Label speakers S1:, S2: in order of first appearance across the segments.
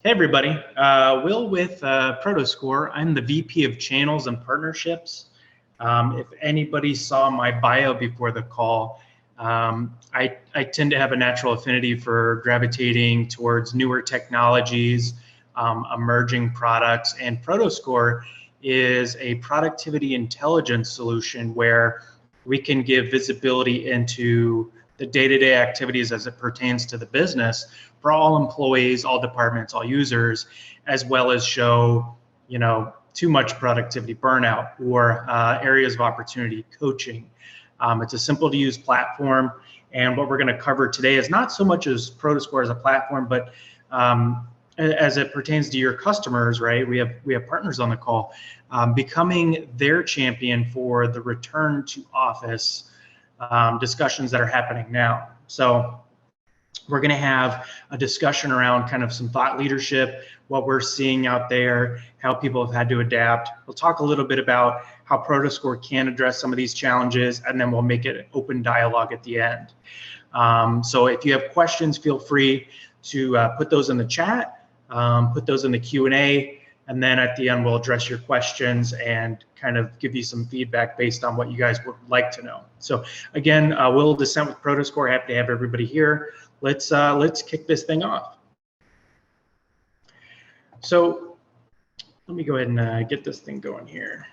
S1: Hey everybody, Will with Prodoscore. I'm the VP of Channels and Partnerships. If anybody saw my bio before the call, I tend to have a natural affinity for gravitating towards newer technologies, emerging products, and Prodoscore is a productivity intelligence solution where we can give visibility into the day-to-day activities as it pertains to the business for all employees, all departments, all users, as well as show, too much productivity burnout or areas of opportunity coaching. It's a simple to use platform. And what we're going to cover today is not so much as Prodoscore as a platform, but as it pertains to your customers, right? We have partners on the call, becoming their champion for the return to office discussions that are happening now. So we're going to have a discussion around kind of some thought leadership, what we're seeing out there, how people have had to adapt. We'll talk a little bit about how Prodoscore can address some of these challenges, and then we'll make it an open dialogue at the end. So if you have questions, feel free to put those in the chat, put those in the Q&A, and then at the end, we'll address your questions and kind of give you some feedback based on what you guys would like to know. So again, Will Descent with Prodoscore, happy to have everybody here. Let's kick this thing off. So let me go ahead and get this thing going here.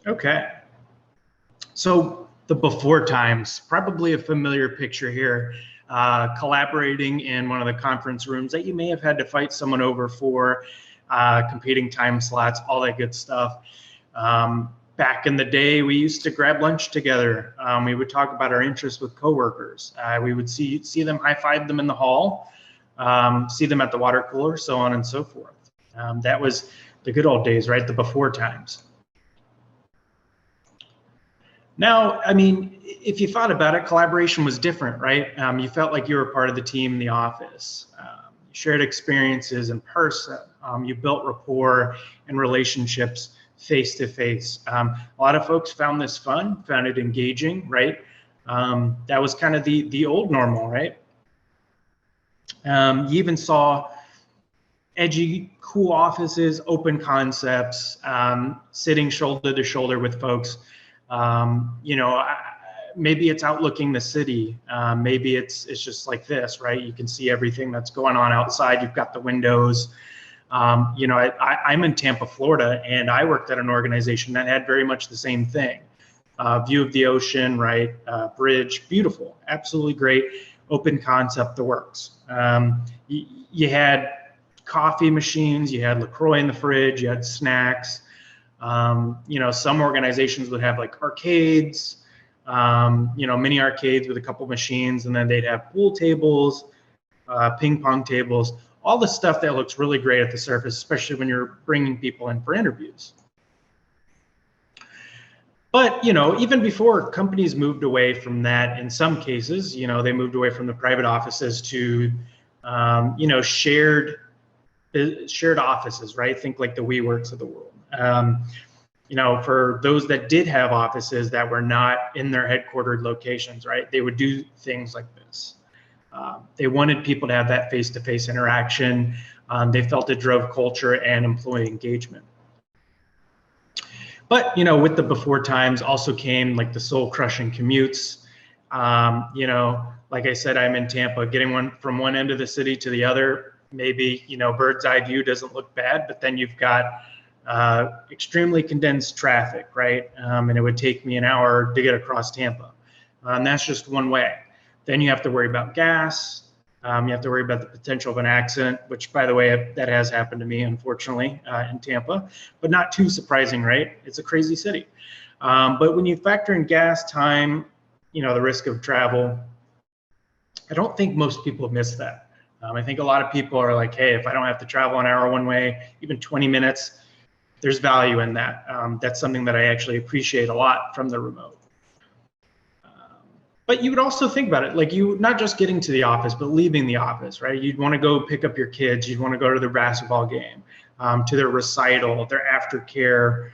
S1: Okay. So the before times, probably a familiar picture here. Collaborating in one of the conference rooms that you may have had to fight someone over for, competing time slots, all that good stuff. Back in the day, we used to grab lunch together. We would talk about our interests with coworkers. We would see them, high-five them in the hall, see them at the water cooler, so on and so forth. That was the good old days, right? The before times. Now, I mean, if you thought about it, collaboration was different, right? You felt like you were part of the team in the office. You shared experiences in person. You built rapport and relationships face to face. A lot of folks found this fun, found it engaging, right? That was kind of the old normal, right? You even saw edgy, cool offices, open concepts, sitting shoulder to shoulder with folks. Maybe it's outlooking the city. Maybe it's just like this, right? You can see everything that's going on outside. You've got the windows. I'm in Tampa, Florida, and I worked at an organization that had very much the same thing. View of the ocean, right? Bridge, beautiful, absolutely great. Open concept, the works. You had coffee machines, you had LaCroix in the fridge, you had snacks. Some organizations would have like arcades, mini arcades with a couple machines, and then they'd have pool tables, ping pong tables, all the stuff that looks really great at the surface, especially when you're bringing people in for interviews. But, even before companies moved away from that, in some cases, they moved away from the private offices to, shared offices, right? Think like the WeWorks of the world. For those that did have offices that were not in their headquartered locations, right? They would do things like this. They wanted people to have that face-to-face interaction. They felt it drove culture and employee engagement. But, with the before times also came like the soul-crushing commutes. Like I said, I'm in Tampa, getting from one end of the city to the other. Maybe, bird's eye view doesn't look bad, but then you've got extremely condensed traffic, right? And it would take me an hour to get across Tampa. And that's just one way. Then you have to worry about gas. You have to worry about the potential of an accident, which, by the way, that has happened to me, unfortunately, in Tampa, but not too surprising, right? It's a crazy city. But when you factor in gas, time, the risk of travel, I don't think most people miss that. I think a lot of people are like, hey, if I don't have to travel an hour one way, even 20 minutes, there's value in that. That's something that I actually appreciate a lot from the remote. But you would also think about it, like you not just getting to the office, but leaving the office, right? You'd want to go pick up your kids. You'd want to go to their basketball game, to their recital, their aftercare,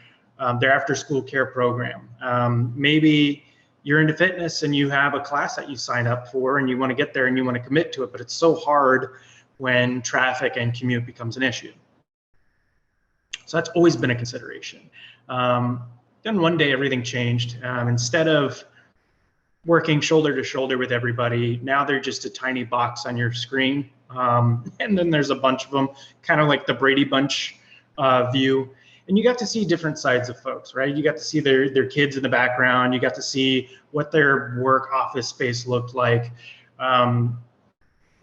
S1: their after-school care program. Maybe, you're into fitness and you have a class that you sign up for and you want to get there and you want to commit to it, but it's so hard when traffic and commute becomes an issue. So that's always been a consideration. Then one day everything changed. Instead of working shoulder to shoulder with everybody, now they're just a tiny box on your screen. And then there's a bunch of them, kind of like the Brady Bunch view. And you got to see different sides of folks, right? You got to see their kids in the background. You got to see what their work office space looked like.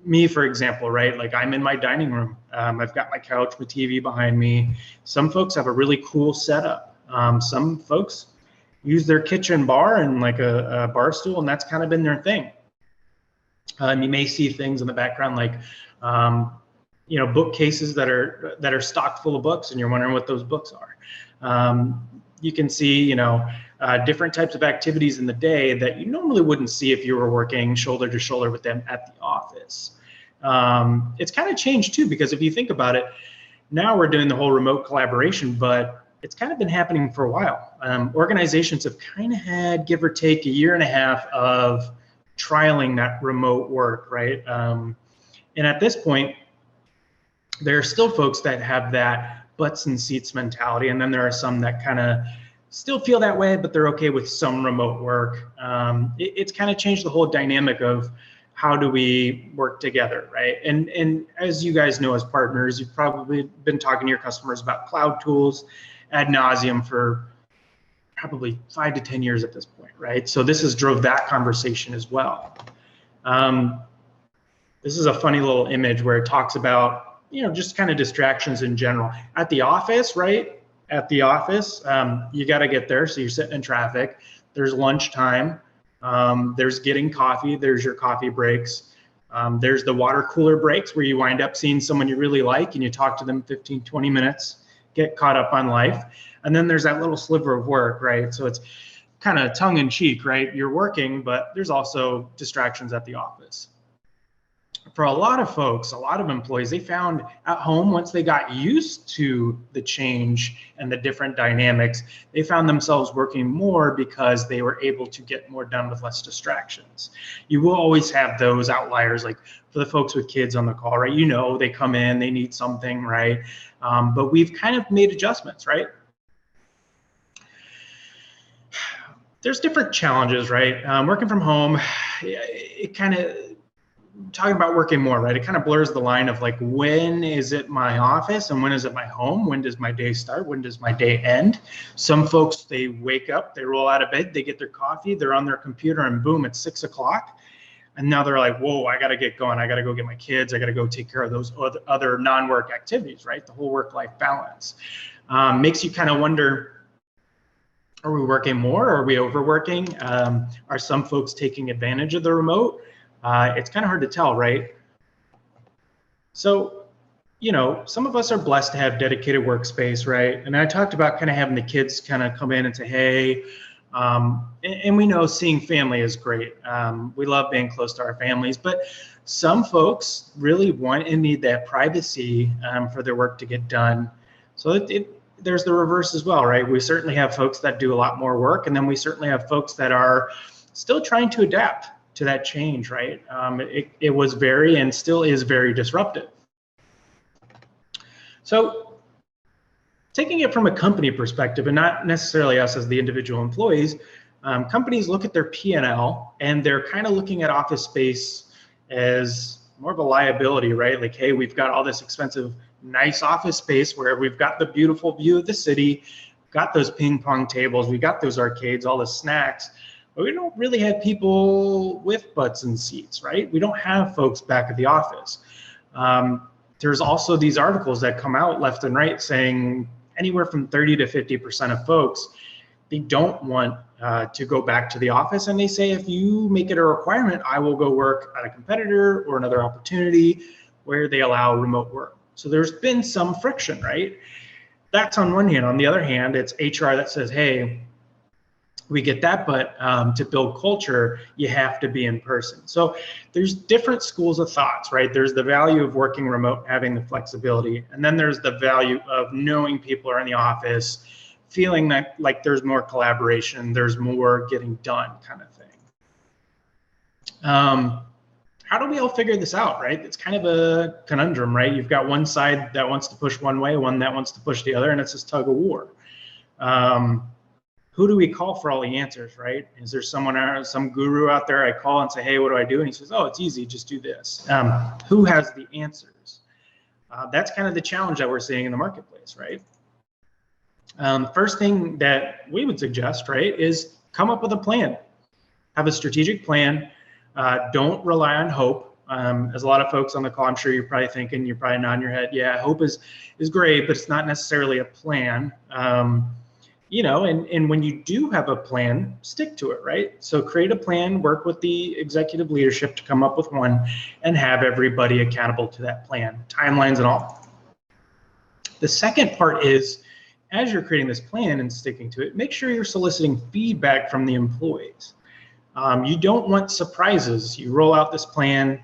S1: Me, for example, right? Like I'm in my dining room. I've got my couch with TV behind me. Some folks have a really cool setup. Some folks use their kitchen bar and like a bar stool, and that's kind of been their thing. You may see things in the background like bookcases that are stocked full of books, and you're wondering what those books are. You can see, different types of activities in the day that you normally wouldn't see if you were working shoulder to shoulder with them at the office. It's kind of changed too, because if you think about it, now we're doing the whole remote collaboration, but it's kind of been happening for a while. Organizations have kind of had, give or take, a year and a half of trialing that remote work, right? And at this point, there are still folks that have that butts and seats mentality, and then there are some that kind of still feel that way, but they're okay with some remote work. It's kind of changed the whole dynamic of how do we work together, right? And as you guys know, as partners, you've probably been talking to your customers about cloud tools ad nauseum for probably 5 to 10 years at this point, right? So this has drove that conversation as well. This is a funny little image where it talks about, just kind of distractions in general. At the office, right? At the office, you got to get there. So you're sitting in traffic. There's lunchtime. There's getting coffee. There's your coffee breaks. There's the water cooler breaks where you wind up seeing someone you really like and you talk to them 15, 20 minutes, get caught up on life. And then there's that little sliver of work, right? So it's kind of tongue in cheek, right? You're working, but there's also distractions at the office. For a lot of folks, a lot of employees, they found at home, once they got used to the change and the different dynamics, they found themselves working more because they were able to get more done with less distractions. You will always have those outliers, like for the folks with kids on the call, right? They come in, they need something, right? But we've kind of made adjustments, right? There's different challenges, right? Working from home, it kind of, talking about working more, right? It kind of blurs the line of like, when is it my office and when is it my home? When does my day start? When does my day end? Some folks, they wake up, they roll out of bed, they get their coffee, they're on their computer, and boom, it's 6 o'clock. And now they're like, whoa, I got to get going. I got to go get my kids. I got to go take care of those other non-work activities, right? The whole work-life balance. Makes you kind of wonder, are we working more? Are we overworking? Are some folks taking advantage of the remote? It's kind of hard to tell, right? So, some of us are blessed to have dedicated workspace, right? And I talked about kind of having the kids kind of come in and say, hey, and we know seeing family is great. We love being close to our families, but some folks really want and need that privacy for their work to get done. So there's the reverse as well, right? We certainly have folks that do a lot more work, and then we certainly have folks that are still trying to adapt to that change, right? It was very and still is very disruptive. So taking it from a company perspective and not necessarily us as the individual employees, companies look at their P&L and they're kind of looking at office space as more of a liability, right? Like, hey, we've got all this expensive, nice office space where we've got the beautiful view of the city, got those ping pong tables, we got those arcades, all the snacks, but we don't really have people with butts and seats, right? We don't have folks back at the office. There's also these articles that come out left and right saying anywhere from 30 to 50% of folks, they don't want to go back to the office. And they say, if you make it a requirement, I will go work at a competitor or another opportunity where they allow remote work. So there's been some friction, right? That's on one hand. On the other hand, it's HR that says, hey, we get that, but to build culture, you have to be in person. So there's different schools of thoughts, right? There's the value of working remote, having the flexibility, and then there's the value of knowing people are in the office, feeling that like there's more collaboration, there's more getting done kind of thing. How do we all figure this out, right? It's kind of a conundrum, right? You've got one side that wants to push one way, one that wants to push the other, and it's this tug of war. Who do we call for all the answers, right? Is there someone, some guru out there I call and say, hey, what do I do? And he says, oh, it's easy, just do this. Who has the answers? That's kind of the challenge that we're seeing in the marketplace, right? First thing that we would suggest, right, is come up with a plan. Have a strategic plan. Don't rely on hope. As a lot of folks on the call, I'm sure you're probably thinking, you're probably nodding your head, yeah, hope is great, but it's not necessarily a plan. You know, and when you do have a plan, stick to it, right? So create a plan, work with the executive leadership to come up with one, and have everybody accountable to that plan, timelines and all. The second part is, as you're creating this plan and sticking to it, make sure you're soliciting feedback from the employees. You don't want surprises. You roll out this plan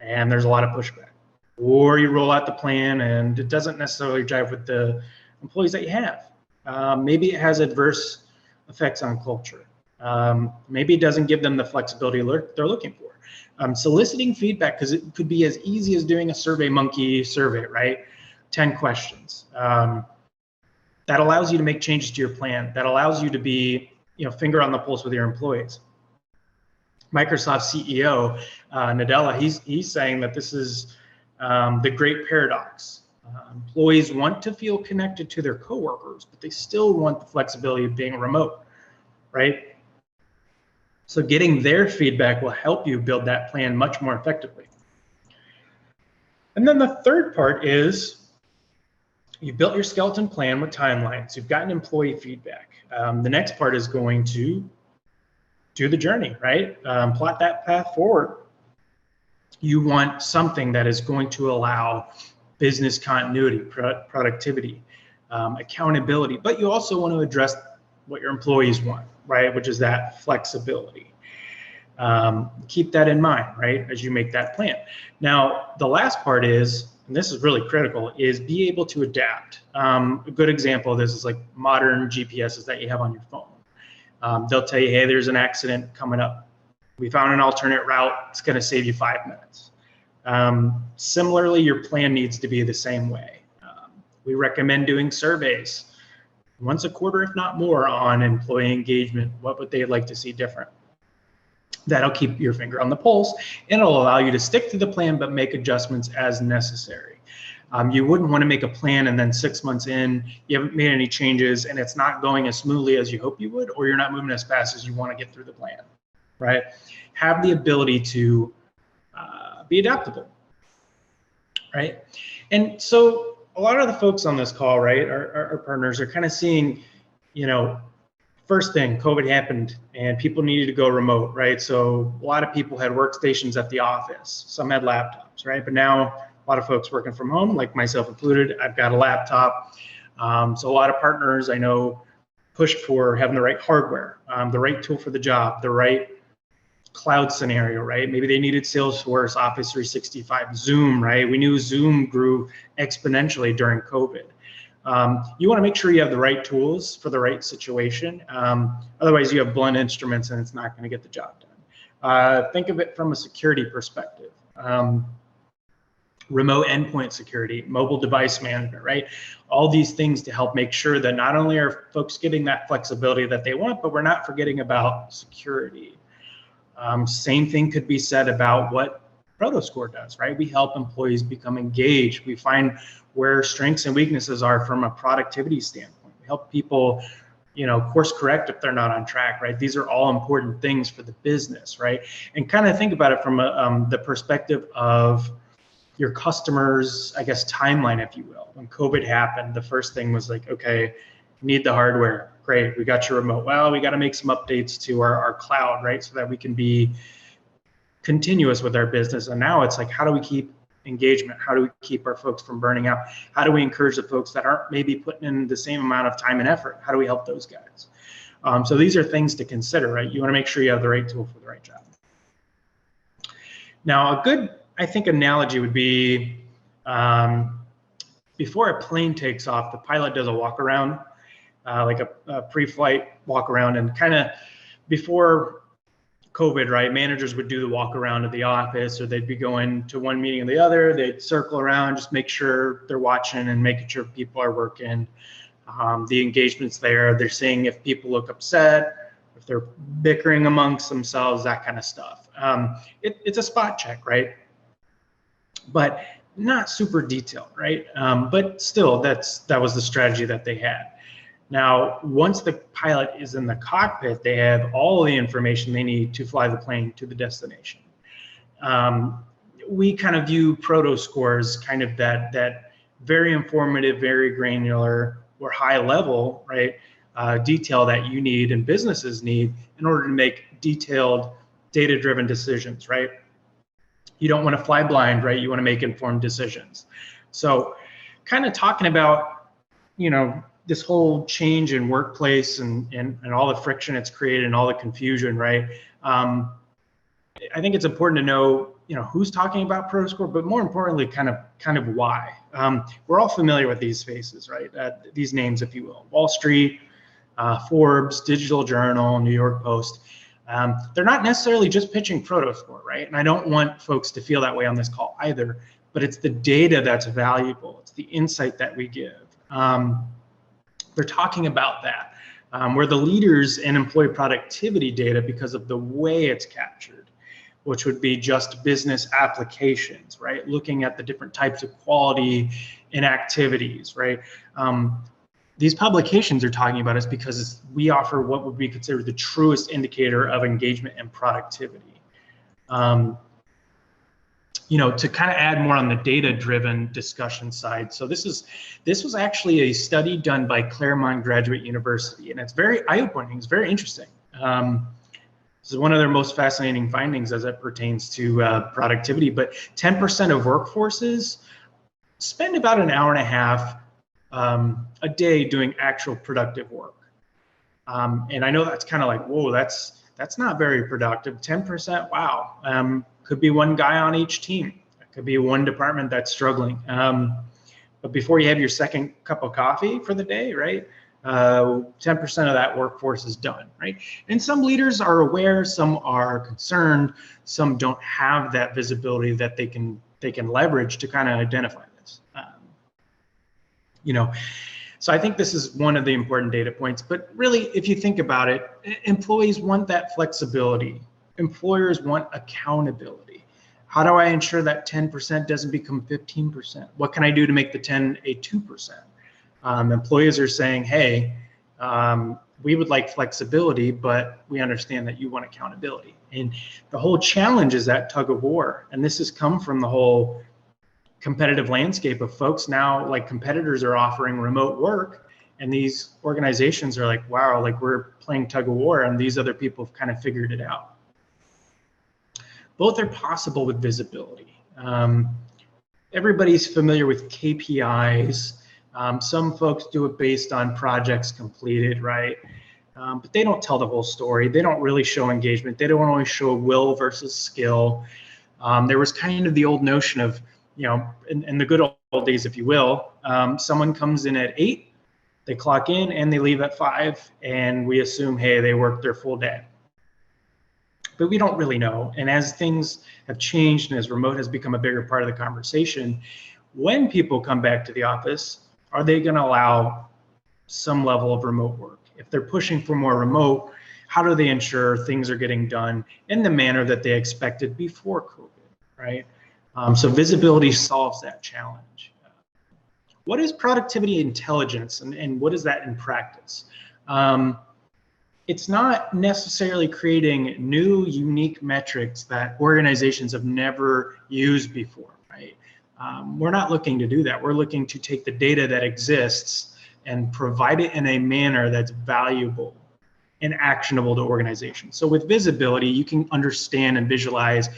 S1: and there's a lot of pushback. Or you roll out the plan and it doesn't necessarily jive with the employees that you have. Maybe it has adverse effects on culture. Maybe it doesn't give them the flexibility they're looking for. Soliciting feedback, because it could be as easy as doing a Survey Monkey survey, right? 10 questions. That allows you to make changes to your plan. That allows you to be, you know, finger on the pulse with your employees. Microsoft CEO, Nadella, he's saying that this is the great paradox. Employees want to feel connected to their coworkers, but they still want the flexibility of being remote, right? So getting their feedback will help you build that plan much more effectively. And then the third part is you built your skeleton plan with timelines. You've gotten employee feedback. The next part is going to do the journey, right? Plot that path forward. You want something that is going to allow business continuity, productivity, accountability, but you also want to address what your employees want, right? Which is that flexibility. Keep that in mind, right, as you make that plan. Now, the last part is, and this is really critical, is be able to adapt. A good example of this is like modern GPSs that you have on your phone. They'll tell you, hey, there's an accident coming up. We found an alternate route. It's going to save you 5 minutes. Similarly, your plan needs to be the same way. We recommend doing surveys once a quarter, if not more, on employee engagement. What would they like to see different? That'll keep your finger on the pulse, and it'll allow you to stick to the plan but make adjustments as necessary. You wouldn't want to make a plan and then 6 months in, you haven't made any changes and it's not going as smoothly as you hope you would, or you're not moving as fast as you want to get through the plan, right? Have the ability to be adaptable, right? And so a lot of the folks on this call, right, our partners are kind of seeing, you know, first thing, COVID happened and people needed to go remote, right? So a lot of people had workstations at the office. Some had laptops, right? But now a lot of folks working from home, like myself included, I've got a laptop. So a lot of partners I know pushed for having the right hardware, the right tool for the job, the right cloud scenario, right? Maybe they needed Salesforce, Office 365, Zoom, right? We knew Zoom grew exponentially during COVID. You want to make sure you have the right tools for the right situation. Otherwise, you have blunt instruments and it's not going to get the job done. Think of it from a security perspective. Remote endpoint security, mobile device management, right? All these things to help make sure that not only are folks getting that flexibility that they want, but we're not forgetting about security. Same thing could be said about what Prodoscore does, right? We help employees become engaged. We find where strengths and weaknesses are from a productivity standpoint. We help people, you know, course correct if they're not on track, right? These are all important things for the business, right? And kind of think about it from the perspective of your customers, I guess, timeline, if you will. When COVID happened, the first thing was like, okay, need the hardware. Great, we got your remote. Well, we got to make some updates to our cloud, right? So that we can be continuous with our business. And now it's like, how do we keep engagement? How do we keep our folks from burning out? How do we encourage the folks that aren't maybe putting in the same amount of time and effort? How do we help those guys? So these are things to consider, right? You want to make sure you have the right tool for the right job. Now, a good, I think, analogy would be before a plane takes off, the pilot does a walk around. like a pre-flight walk around, and kind of before COVID, right, managers would do the walk around of the office, or they'd be going to one meeting or the other. They'd circle around, just make sure they're watching and making sure people are working. The engagement's there. They're seeing if people look upset, if they're bickering amongst themselves, that kind of stuff. It's a spot check, right? But not super detailed, right? But still, that was the strategy that they had. Now, once the pilot is in the cockpit, they have all the information they need to fly the plane to the destination. We kind of view Prodoscore as kind of that very informative, very granular, or high level, right, detail that you need and businesses need in order to make detailed, data-driven decisions, right? You don't want to fly blind, right? You want to make informed decisions. So kind of talking about, this whole change in workplace and all the friction it's created and all the confusion, right? I think it's important to know, who's talking about Prodoscore, but more importantly, kind of why. We're all familiar with these faces, right? These names, if you will. Wall Street, Forbes, Digital Journal, New York Post. They're not necessarily just pitching Prodoscore, right? And I don't want folks to feel that way on this call either, but it's the data that's valuable. It's the insight that we give. They're talking about that. We're the leaders in employee productivity data because of the way it's captured, which would be just business applications, right? Looking at the different types of quality and activities, right? These publications are talking about us because we offer what would be considered the truest indicator of engagement and productivity. To kind of add more on the data-driven discussion side. So this was actually a study done by Claremont Graduate University, and it's very eye-opening. It's very interesting. This is one of their most fascinating findings as it pertains to productivity. But 10% of workforces spend about an hour and a half a day doing actual productive work. And I know that's kind of like, whoa, that's not very productive. 10%, wow. Could be one guy on each team. It could be one department that's struggling. But before you have your second cup of coffee for the day, right? 10% of that workforce is done, right? And some leaders are aware, some are concerned, some don't have that visibility that they can leverage to kind of identify this. So I think this is one of the important data points. But really, if you think about it, employees want that flexibility. Employers want accountability. How do I ensure that 10% doesn't become 15%? What can I do to make the 10 a 2%? Employees are saying, hey, we would like flexibility, but we understand that you want accountability. And the whole challenge is that tug of war. And this has come from the whole competitive landscape of folks now, like competitors are offering remote work, and these organizations are like, wow, like we're playing tug of war, and these other people have kind of figured it out. Both are possible with visibility. Everybody's familiar with KPIs. Some folks do it based on projects completed, right? But they don't tell the whole story. They don't really show engagement. They don't always show will versus skill. There was kind of the old notion of, in the good old days, if you will, someone comes in at 8, they clock in and they leave at 5, and we assume, hey, they worked their full day. But we don't really know. And as things have changed and as remote has become a bigger part of the conversation, when people come back to the office, are they going to allow some level of remote work? If they're pushing for more remote, how do they ensure things are getting done in the manner that they expected before COVID, right? So visibility solves that challenge. What is productivity intelligence, and what is that in practice? It's not necessarily creating new, unique metrics that organizations have never used before, right? We're not looking to do that. We're looking to take the data that exists and provide it in a manner that's valuable and actionable to organizations. So with visibility, you can understand and visualize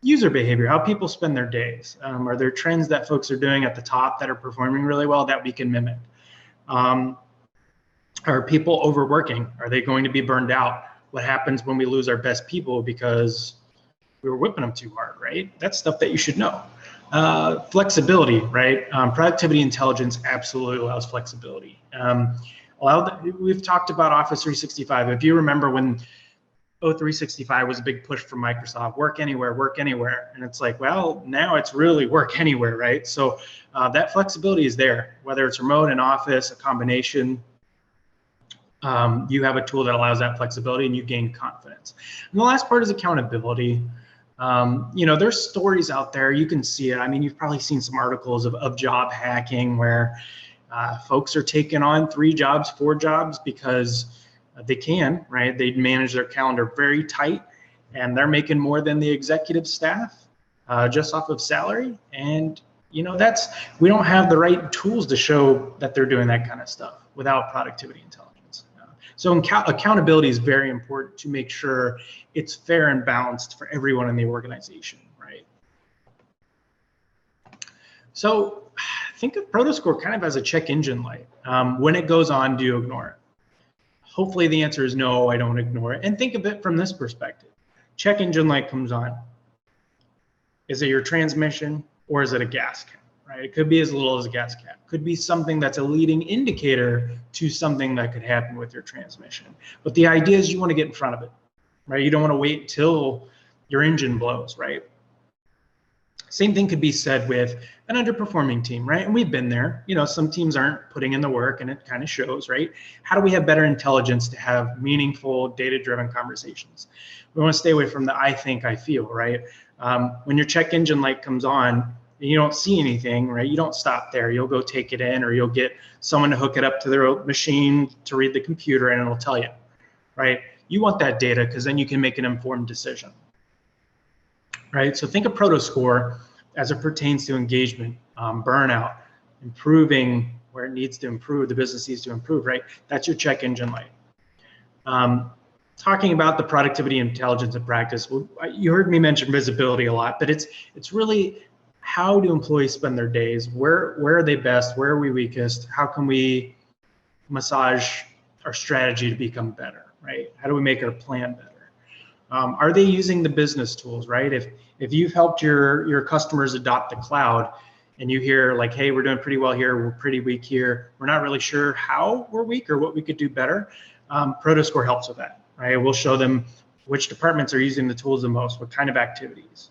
S1: user behavior, how people spend their days. Are there trends that folks are doing at the top that are performing really well that we can mimic? Are people overworking? Are they going to be burned out? What happens when we lose our best people because we were whipping them too hard, right? That's stuff that you should know. Flexibility, right? Productivity intelligence absolutely allows flexibility. We've talked about Office 365. If you remember when 365 was a big push from Microsoft, work anywhere. And it's like, well, now it's really work anywhere, right? So that flexibility is there, whether it's remote, in office, a combination. You have a tool that allows that flexibility and you gain confidence. And the last part is accountability. There's stories out there, you can see it. I mean, you've probably seen some articles of job hacking where folks are taking on 3 jobs, 4 jobs because they can, right? They manage their calendar very tight and they're making more than the executive staff just off of salary. And, we don't have the right tools to show that they're doing that kind of stuff without productivity intelligence. So accountability is very important to make sure it's fair and balanced for everyone in the organization, right? So think of Prodoscore kind of as a check engine light. When it goes on, do you ignore it? Hopefully the answer is no, I don't ignore it. And think of it from this perspective. Check engine light comes on. Is it your transmission or is it a gas cap, right? It could be as little as a gas cap. Could be something that's a leading indicator to something that could happen with your transmission. But the idea is you want to get in front of it, right? You don't want to wait till your engine blows, right? Same thing could be said with an underperforming team, right? And we've been there. Some teams aren't putting in the work and it kind of shows, right? How do we have better intelligence to have meaningful, data-driven conversations? We want to stay away from the I think, I feel, right? When your check engine light comes on and you don't see anything, right? You don't stop there. You'll go take it in or you'll get someone to hook it up to their machine to read the computer and it'll tell you, right? You want that data because then you can make an informed decision. Right, so think of Prodoscore as it pertains to engagement, burnout, improving where it needs to improve, the business needs to improve, right? That's your check engine light. Talking about the productivity intelligence of practice, well, you heard me mention visibility a lot, but it's really how do employees spend their days? Where are they best? Where are we weakest? How can we massage our strategy to become better, right? How do we make our plan better? Are they using the business tools, right? If you've helped your customers adopt the cloud and you hear like, hey, we're doing pretty well here, we're pretty weak here, we're not really sure how we're weak or what we could do better, Prodoscore helps with that, right? We'll show them which departments are using the tools the most, what kind of activities.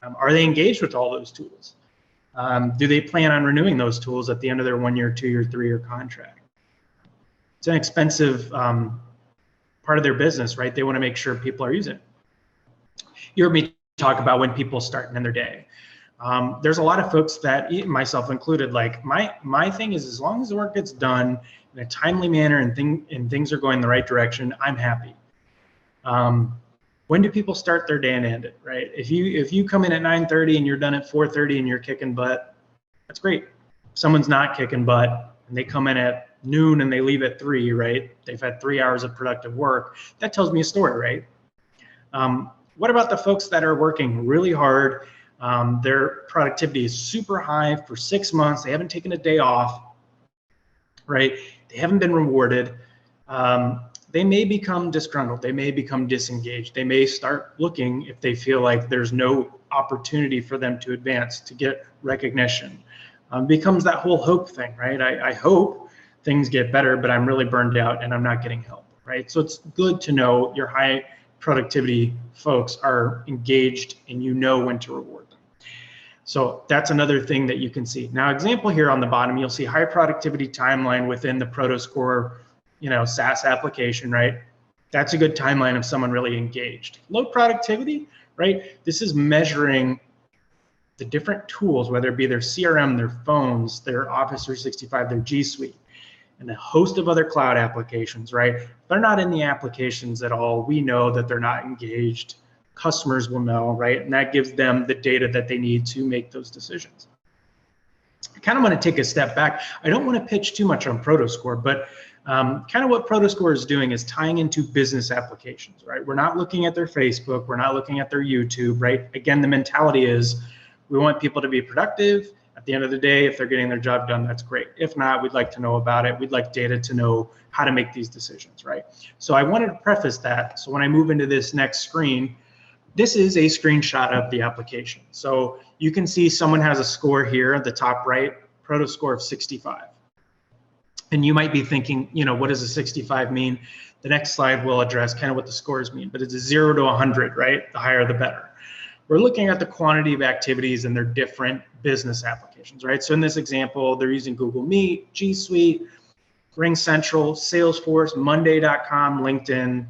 S1: Are they engaged with all those tools? Do they plan on renewing those tools at the end of their 1-year, 2-year, 3-year contract? It's an expensive part of their business, right? They want to make sure people are using it. You heard me talk about when people start in their day. There's a lot of folks that, myself included, like my thing is as long as the work gets done in a timely manner and things are going the right direction, I'm happy. When do people start their day and end it, right? If you come in at 9:30 and you're done at 4:30 and you're kicking butt, that's great. If someone's not kicking butt and they come in at noon and they leave at 3, right? They've had 3 hours of productive work. That tells me a story, right? What about the folks that are working really hard? Their productivity is super high for 6 months. They haven't taken a day off, right? They haven't been rewarded. They may become disgruntled. They may become disengaged. They may start looking if they feel like there's no opportunity for them to advance, to get recognition. Becomes that whole hope thing, right? I hope things get better, but I'm really burned out and I'm not getting help, right? So it's good to know your high productivity folks are engaged and you know when to reward them. So that's another thing that you can see. Now, example here on the bottom, you'll see high productivity timeline within the Prodoscore, SaaS application, right? That's a good timeline of someone really engaged. Low productivity, right? This is measuring the different tools, whether it be their CRM, their phones, their Office 365, their G Suite, and a host of other cloud applications, right? If they're not in the applications at all, we know that they're not engaged. Customers will know, right? And that gives them the data that they need to make those decisions. I kind of want to take a step back. I don't want to pitch too much on Prodoscore, but kind of what Prodoscore is doing is tying into business applications, right? We're not looking at their Facebook, we're not looking at their YouTube, right? Again, the mentality is we want people to be productive. At the end of the day, if they're getting their job done, that's great. If not, we'd like to know about it. We'd like data to know how to make these decisions, right? So I wanted to preface that. So when I move into this next screen, this is a screenshot of the application. So you can see someone has a score here at the top right, Prodoscore of 65. And you might be thinking, what does a 65 mean? The next slide will address kind of what the scores mean, but it's a 0 to 100, right? The higher, the better. We're looking at the quantity of activities and their different business applications, right? So in this example, they're using Google Meet, G Suite, Ring Central, Salesforce, Monday.com, LinkedIn,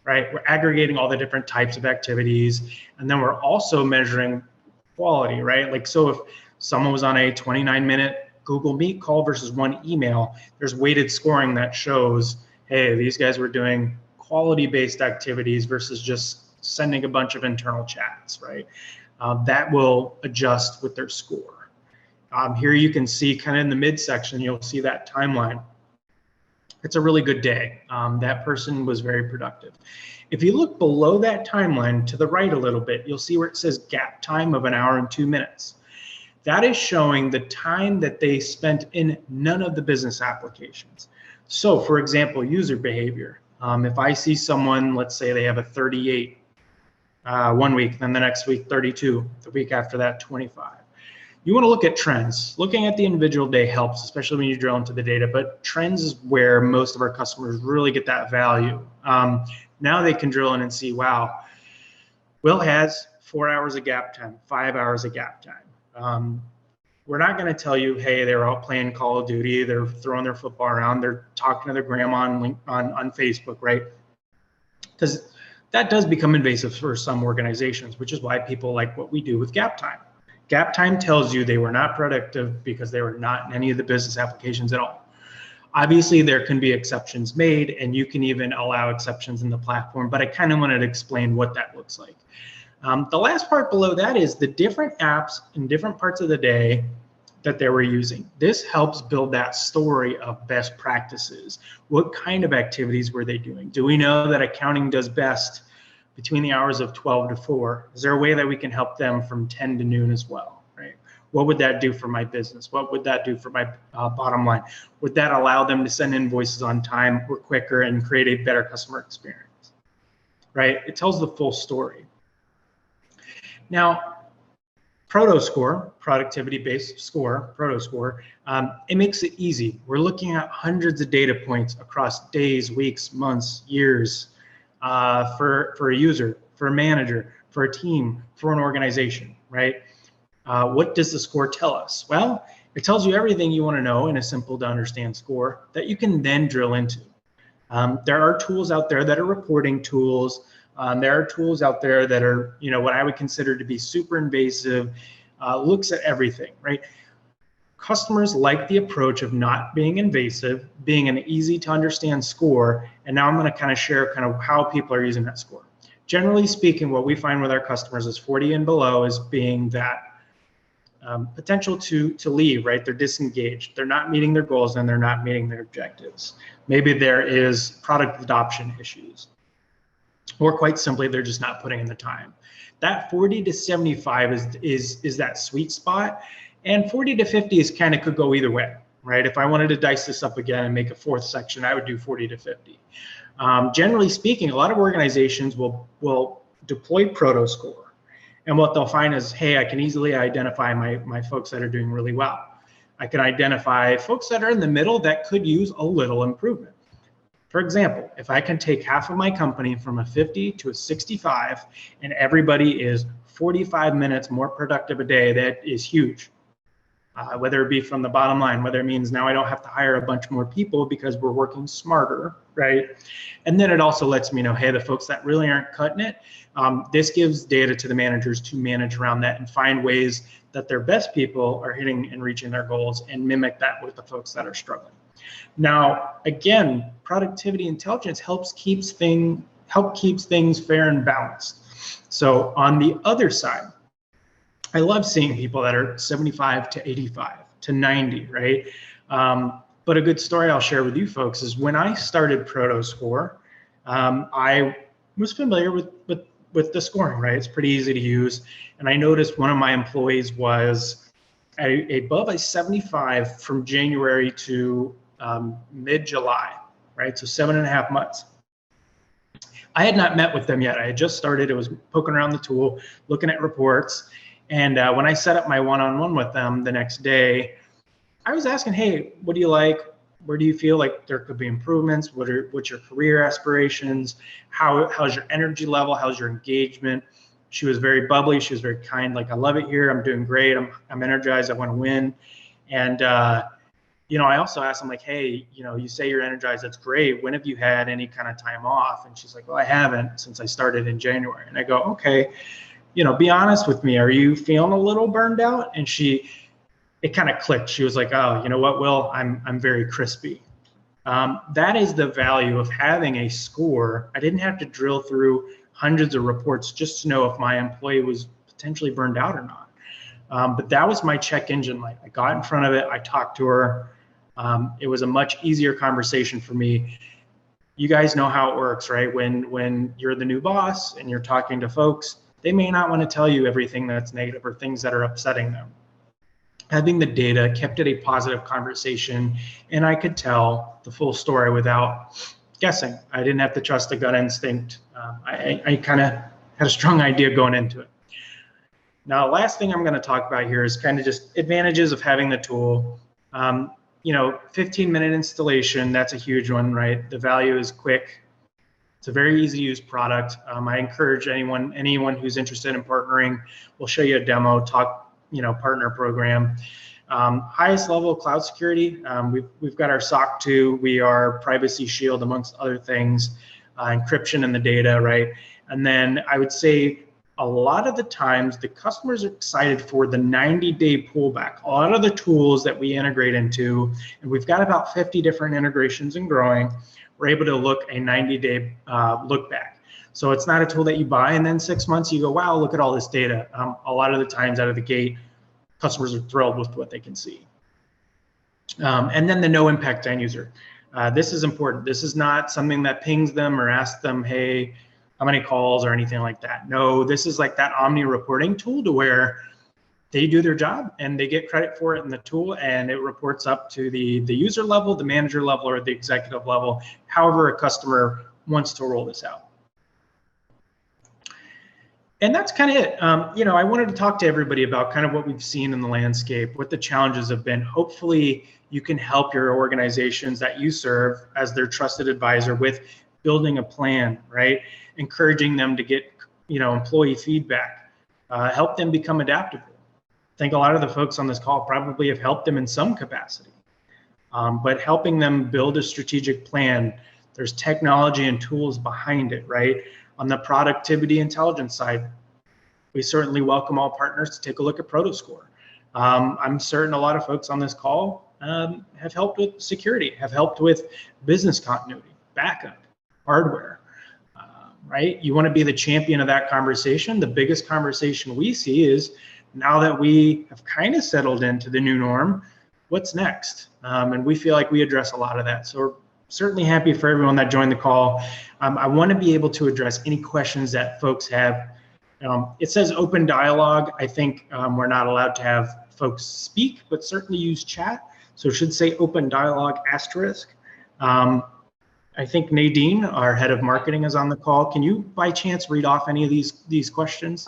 S1: right? We're aggregating all the different types of activities. And then we're also measuring quality, right? Like, so if someone was on a 29-minute Google Meet call versus one email, there's weighted scoring that shows, hey, these guys were doing quality-based activities versus just sending a bunch of internal chats, right? That will adjust with their score. Here you can see kind of in the midsection, you'll see that timeline. It's a really good day. That person was very productive. If you look below that timeline to the right a little bit, you'll see where it says gap time of 1 hour and 2 minutes. That is showing the time that they spent in none of the business applications. So for example, user behavior. If I see someone, let's say they have a 38 1 week, then the next week 32, the week after that 25. You want to look at trends. Looking at the individual day helps, especially when you drill into the data, but trends is where most of our customers really get that value. Now they can drill in and see, wow, Will has 4 hours of gap time, 5 hours of gap time. We're not going to tell you, hey, they're all playing Call of Duty, they're throwing their football around, they're talking to their grandma on Facebook, right? Because that does become invasive for some organizations, which is why people like what we do with gap time. Gap time tells you they were not productive because they were not in any of the business applications at all. Obviously, there can be exceptions made, and you can even allow exceptions in the platform, but I kind of wanted to explain what that looks like. The last part below that is the different apps in different parts of the day that they were using. This helps build that story of best practices. What kind of activities were they doing? Do we know that accounting does best between the hours of 12 to 4? Is there a way that we can help them from 10 to noon as well, right? What would that do for my business? What would that do for my bottom line? Would that allow them to send invoices on time or quicker and create a better customer experience, right? It tells the full story. Now, Prodoscore, productivity-based score, Prodoscore, it makes it easy. We're looking at hundreds of data points across days, weeks, months, years, for a user, for a manager, for a team, for an organization, right? What does the score tell us? Well, it tells you everything you want to know in a simple to understand score that you can then drill into. There are tools out there that are reporting tools. There are tools out there that are, what I would consider to be super invasive, looks at everything, right? Customers like the approach of not being invasive, being an easy to understand score, and now I'm going to kind of share kind of how people are using that score. Generally speaking, what we find with our customers is 40 and below is being that potential to leave, right? They're disengaged. They're not meeting their goals and they're not meeting their objectives. Maybe there is product adoption issues, or quite simply, they're just not putting in the time. That 40 to 75 is that sweet spot, and 40 to 50 is kind of could go either way, right? If I wanted to dice this up again and make a fourth section, I would do 40 to 50. Generally speaking, a lot of organizations will deploy Prodoscore. And what they'll find is, hey, I can easily identify my folks that are doing really well. I can identify folks that are in the middle that could use a little improvement. For example, if I can take half of my company from a 50 to a 65 and everybody is 45 minutes more productive a day, that is huge. Whether it be from the bottom line, whether it means now I don't have to hire a bunch more people because we're working smarter, right? And then it also lets me know, hey, the folks that really aren't cutting it, this gives data to the managers to manage around that and find ways that their best people are hitting and reaching their goals and mimic that with the folks that are struggling. Now, again, productivity intelligence helps keeps things fair and balanced. So on the other side, I love seeing people that are 75 to 85 to 90, right? But a good story I'll share with you folks is when I started Prodoscore, I was familiar with the scoring, right? It's pretty easy to use. And I noticed one of my employees was above a 75 from January to mid-July, right? So 7.5 months. I had not met with them yet. I had just started. I was poking around the tool, looking at reports. And when I set up my one-on-one with them the next day, I was asking, hey, what do you like? where do you feel like there could be improvements? What's your career aspirations? How's your energy level? How's your engagement? She was very bubbly. She was very kind. Like, I love it here. I'm doing great. I'm energized. I want to win. And, I also asked them, like, hey, you say you're energized. That's great. When have you had any kind of time off? And she's like, well, I haven't since I started in January. And I go, okay, be honest with me. Are you feeling a little burned out? And it kind of clicked. She was like, oh, you know what, Will, I'm very crispy. That is the value of having a score. I didn't have to drill through hundreds of reports just to know if my employee was potentially burned out or not. But that was my check engine light. I got in front of it. I talked to her. It was a much easier conversation for me. You guys know how it works, right? When you're the new boss and you're talking to folks, they may not want to tell you everything that's negative or things that are upsetting them. Having the data kept it a positive conversation, and I could tell the full story without guessing. I didn't have to trust a gut instinct. I kind of had a strong idea going into it. Now, the last thing I'm going to talk about here is kind of just advantages of having the tool. 15-minute installation, that's a huge one, right? The value is quick. It's a very easy to use product. I encourage anyone who's interested in partnering, we'll show you a demo, partner program. Highest level of cloud security. We've got our SOC 2. We are Privacy Shield, amongst other things, encryption in the data, right? And then I would say a lot of the times the customers are excited for the 90-day pullback. A lot of the tools that we integrate into, and we've got about 50 different integrations and growing, we're able to look a 90-day look back. So it's not a tool that you buy and then 6 months you go, wow, look at all this data. A lot of the times out of the gate, customers are thrilled with what they can see. And then the no impact end user. This is important. This is not something that pings them or asks them, hey, how many calls or anything like that. No, this is like that Omni reporting tool to where they do their job and they get credit for it in the tool, and it reports up to the user level, the manager level, or the executive level, however a customer wants to roll this out. And that's kind of it. I wanted to talk to everybody about kind of what we've seen in the landscape, what the challenges have been. Hopefully you can help your organizations that you serve as their trusted advisor with building a plan, right? Encouraging them to get, employee feedback, help them become adaptable. I think a lot of the folks on this call probably have helped them in some capacity, but helping them build a strategic plan. There's technology and tools behind it, right? On the productivity intelligence side, we certainly welcome all partners to take a look at Prodoscore. I'm certain a lot of folks on this call have helped with security, have helped with business continuity, backup, hardware, right? You want to be the champion of that conversation. The biggest conversation we see is, now that we have kind of settled into the new norm, what's next? And we feel like we address a lot of that. So we're certainly happy for everyone that joined the call. I want to be able to address any questions that folks have. It says open dialogue. I think we're not allowed to have folks speak, but certainly use chat. So it should say open dialogue asterisk. I think Nadine, our head of marketing, is on the call. Can you, by chance, read off any of these questions?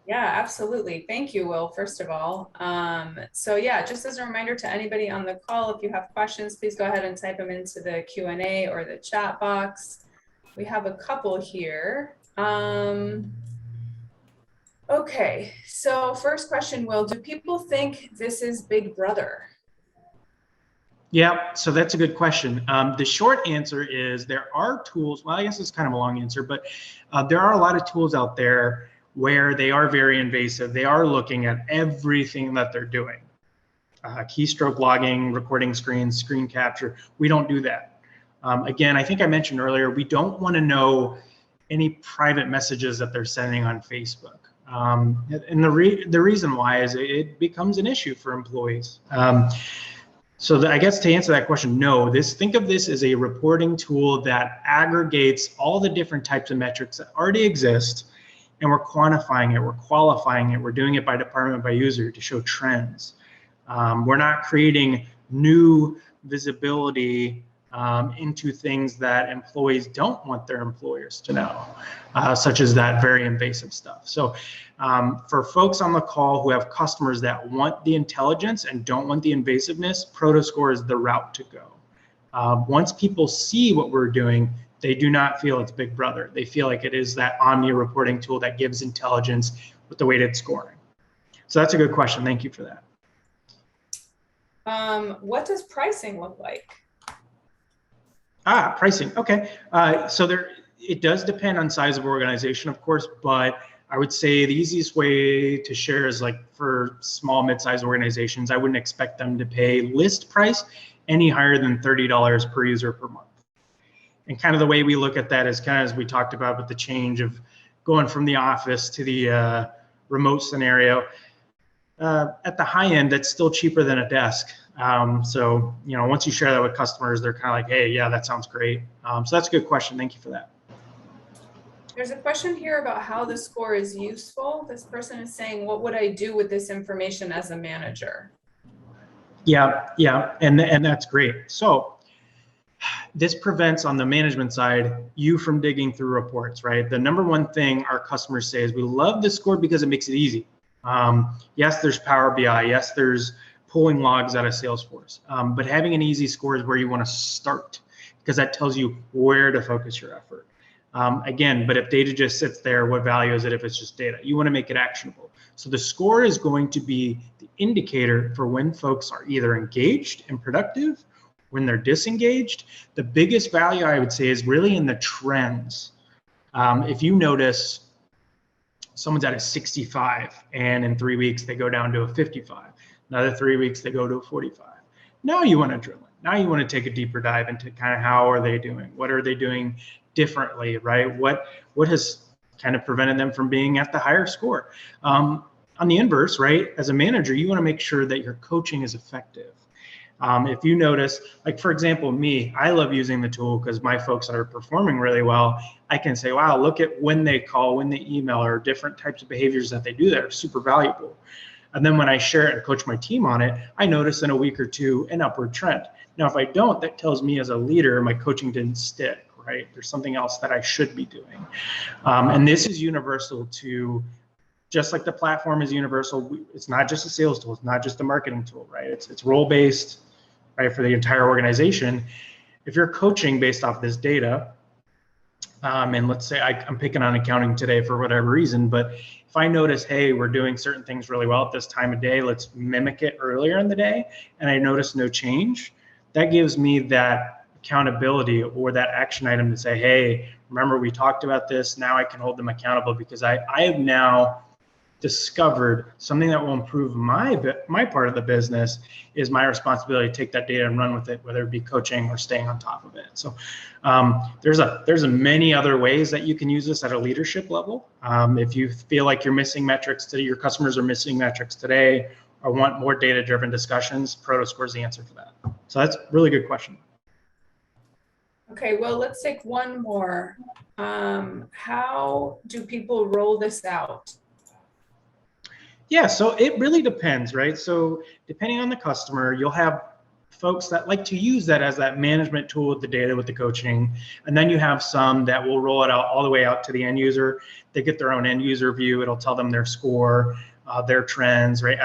S2: Yeah, absolutely. Thank you, Will, first of all. So yeah, just as a reminder to anybody on the call, if you have questions, please go ahead and type them into the Q&A or the chat box. We have a couple here. Okay, so first question, Will, do people think this is Big Brother?
S1: Yeah, so that's a good question. The short answer is there are tools. Well, I guess it's kind of a long answer, but there are a lot of tools out there where they are very invasive. They are looking at everything that they're doing. Keystroke logging, recording screens, screen capture. We don't do that. Again, I think I mentioned earlier, we don't want to know any private messages that they're sending on Facebook. And the reason why is it becomes an issue for employees. So I guess to answer that question, no, think of this as a reporting tool that aggregates all the different types of metrics that already exist, and we're quantifying it, we're qualifying it, we're doing it by department, by user to show trends. We're not creating new visibility into things that employees don't want their employers to know, such as that very invasive stuff. So for folks on the call who have customers that want the intelligence and don't want the invasiveness, Prodoscore is the route to go. Once people see what we're doing, they do not feel it's Big Brother. They feel like it is that Omni reporting tool that gives intelligence with the weighted scoring. So that's a good question. Thank you for that.
S2: What does pricing look like?
S1: Pricing. Okay. It does depend on size of organization, of course, but I would say the easiest way to share is like for small, mid-sized organizations, I wouldn't expect them to pay list price any higher than $30 per user per month. And kind of the way we look at that is kind of as we talked about with the change of going from the office to the remote scenario. At the high end, that's still cheaper than a desk. So, once you share that with customers, they're kind of like, hey, yeah, that sounds great. So that's a good question. Thank you for that.
S2: There's a question here about how the score is useful. This person is saying, what would I do with this information as a manager?
S1: Yeah, and that's great. So this prevents on the management side you from digging through reports, right? The number one thing our customers say is we love this score because it makes it easy. Yes, there's Power BI. Yes, there's pulling logs out of Salesforce. But having an easy score is where you want to start because that tells you where to focus your effort. Again, but if data just sits there, what value is it if it's just data? You want to make it actionable. So the score is going to be the indicator for when folks are either engaged and productive, when they're disengaged. The biggest value I would say is really in the trends. If you notice someone's at a 65 and in 3 weeks they go down to a 55, another 3 weeks they go to a 45. Now you want to drill it. Now you want to take a deeper dive into kind of how are they doing? What are they doing differently, right? What has kind of prevented them from being at the higher score? On the inverse, right? As a manager, you want to make sure that your coaching is effective. If you notice, like for example, me, I love using the tool because my folks are performing really well. I can say, wow, look at when they call, when they email, or different types of behaviors that they do that are super valuable. And then when I share it and coach my team on it, I notice in a week or two an upward trend. Now, if I don't, that tells me as a leader, my coaching didn't stick, right? There's something else that I should be doing. And this is universal to, just like the platform is universal, it's not just a sales tool, it's not just a marketing tool, right? It's role-based, right, for the entire organization. If you're coaching based off this data, and let's say I'm picking on accounting today for whatever reason, but if I notice, hey, we're doing certain things really well at this time of day, let's mimic it earlier in the day, and I notice no change, that gives me that accountability or that action item to say, hey, remember we talked about this, now I can hold them accountable because I have now discovered something that will improve my part of the business. Is my responsibility to take that data and run with it, whether it be coaching or staying on top of it. So there's a many other ways that you can use this at a leadership level. If you feel like you're missing metrics today, your customers are missing metrics today, or want more data-driven discussions, Prodoscore is the answer for that. So that's a really good question.
S2: Okay, well, let's take one more. How do people roll this out?
S1: Yeah, so it really depends, right? So depending on the customer, you'll have folks that like to use that as that management tool with the data, with the coaching. And then you have some that will roll it out all the way out to the end user. They get their own end user view. It'll tell them their score, their trends, right?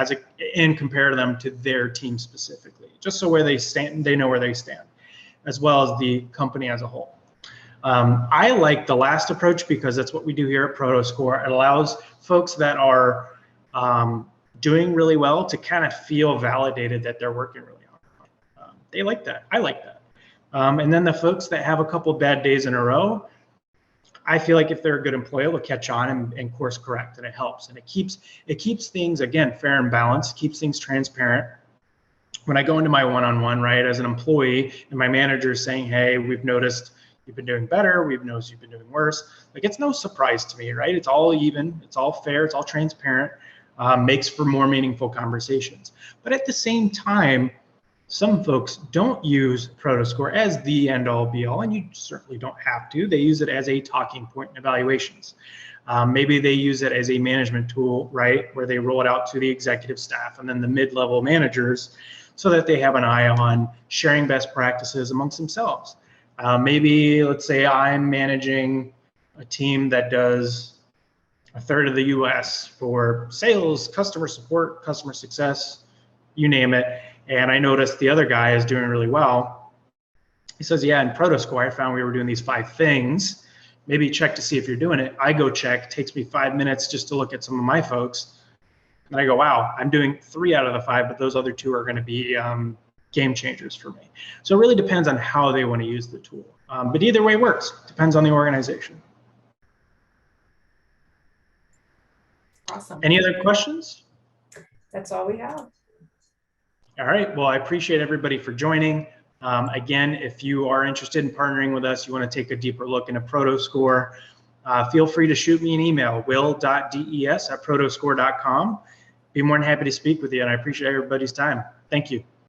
S1: And compare them to their team specifically, just so where they stand, they know where they stand, as well as the company as a whole. I like the last approach because that's what we do here at Prodoscore. It allows folks that are doing really well to kind of feel validated that they're working really hard. They like that. I like that. And then the folks that have a couple of bad days in a row, I feel like if they're a good employee, they'll catch on and course correct, and it helps. And it keeps things, again, fair and balanced, keeps things transparent. When I go into my one-on-one, right, as an employee, and my manager is saying, hey, we've noticed you've been doing better, we've noticed you've been doing worse. Like, it's no surprise to me, right? It's all even, it's all fair, it's all transparent. Makes for more meaningful conversations. But at the same time, some folks don't use Prodoscore as the end all be all, and you certainly don't have to. They use it as a talking point in evaluations. Maybe they use it as a management tool, right, where they roll it out to the executive staff and then the mid-level managers so that they have an eye on sharing best practices amongst themselves. Maybe, let's say I'm managing a team that does a third of the US for sales, customer support, customer success, you name it. And I noticed the other guy is doing really well. He says, yeah, in Prodoscore, I found we were doing these 5 things. Maybe check to see if you're doing it. I go check, takes me 5 minutes just to look at some of my folks. And I go, wow, I'm doing 3 out of the 5, but those other 2 are going to be game changers for me. So it really depends on how they want to use the tool. But either way works. Depends on the organization.
S2: Awesome.
S1: Any other questions?
S2: That's all we have.
S1: All right. Well, I appreciate everybody for joining. Again, if you are interested in partnering with us, you want to take a deeper look into Prodoscore, feel free to shoot me an email, will.des@prodoscore.com. Be more than happy to speak with you, and I appreciate everybody's time. Thank you.